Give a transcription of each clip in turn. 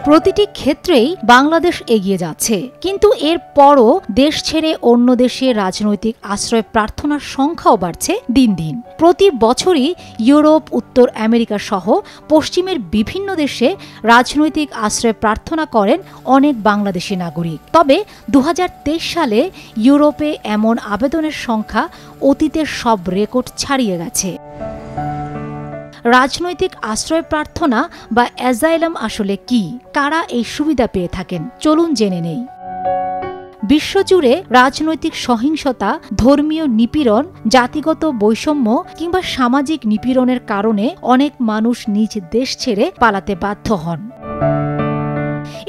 প্রতিটি ক্ষেত্রেই বাংলাদেশ এগিয়ে যাচ্ছে, কিন্তু এর পরও দেশ ছেড়ে অন্য দেশে রাজনৈতিক আশ্রয় প্রার্থনার সংখ্যাও বাড়ছে দিন দিন। প্রতি বছরই ইউরোপ, উত্তর আমেরিকা সহ পশ্চিমের বিভিন্ন দেশে রাজনৈতিক আশ্রয় প্রার্থনা করেন অনেক বাংলাদেশি নাগরিক। তবে 2023 সালে ইউরোপে এমন আবেদনের সংখ্যা অতীতের সব রেকর্ড ছাড়িয়ে গেছে। রাজনৈতিক আশ্রয় প্রার্থনা বা অ্যাজাইলাম আসলে কি, কারা এই সুবিধা পেয়ে থাকেন, চলুন জেনে নেই। বিশ্বজুড়ে রাজনৈতিক সহিংসতা, ধর্মীয় নিপীড়ন, জাতিগত বৈষম্য কিংবা সামাজিক নিপীড়নের কারণে অনেক মানুষ নিজ দেশ ছেড়ে পালাতে বাধ্য হন।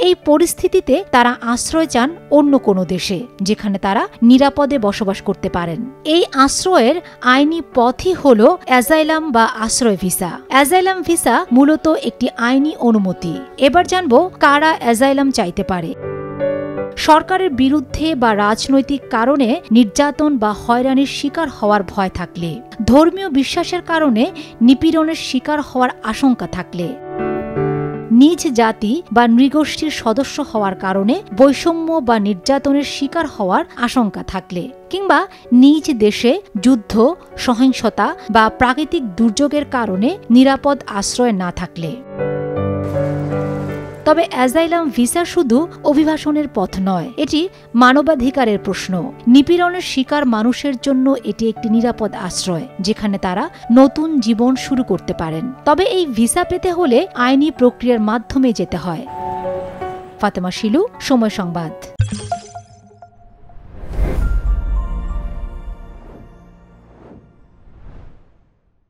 এই পরিস্থিতিতে তারা আশ্রয় চান অন্য কোনো দেশে, যেখানে তারা নিরাপদে বসবাস করতে পারেন। এই আশ্রয়ের আইনি পথই হল অ্যাজাইলাম বা আশ্রয় ভিসা। অ্যাজাইলাম ভিসা মূলত একটি আইনি অনুমতি। এবার জানব কারা অ্যাজাইলাম চাইতে পারে। সরকারের বিরুদ্ধে বা রাজনৈতিক কারণে নির্যাতন বা হয়রানির শিকার হওয়ার ভয় থাকলে, ধর্মীয় বিশ্বাসের কারণে নিপীড়নের শিকার হওয়ার আশঙ্কা থাকলে, নিজ জাতি বা নৃগোষ্ঠীর সদস্য হওয়ার কারণে বৈষম্য বা নির্যাতনের শিকার হওয়ার আশঙ্কা থাকলে, কিংবা নিজ দেশে যুদ্ধ, সহিংসতা বা প্রাকৃতিক দুর্যোগের কারণে নিরাপদ আশ্রয় না থাকলে। তবে অ্যাজাইলাম ভিসা শুধু অভিবাসনের পথ নয়, এটি মানবাধিকারের প্রশ্ন। নিপীড়নের শিকার মানুষের জন্য এটি একটি নিরাপদ আশ্রয়, যেখানে তারা নতুন জীবন শুরু করতে পারেন। তবে এই ভিসা পেতে হলে আইনি প্রক্রিয়ার মাধ্যমে যেতে হয়। ফাতেমা শিলু, সময় সংবাদ।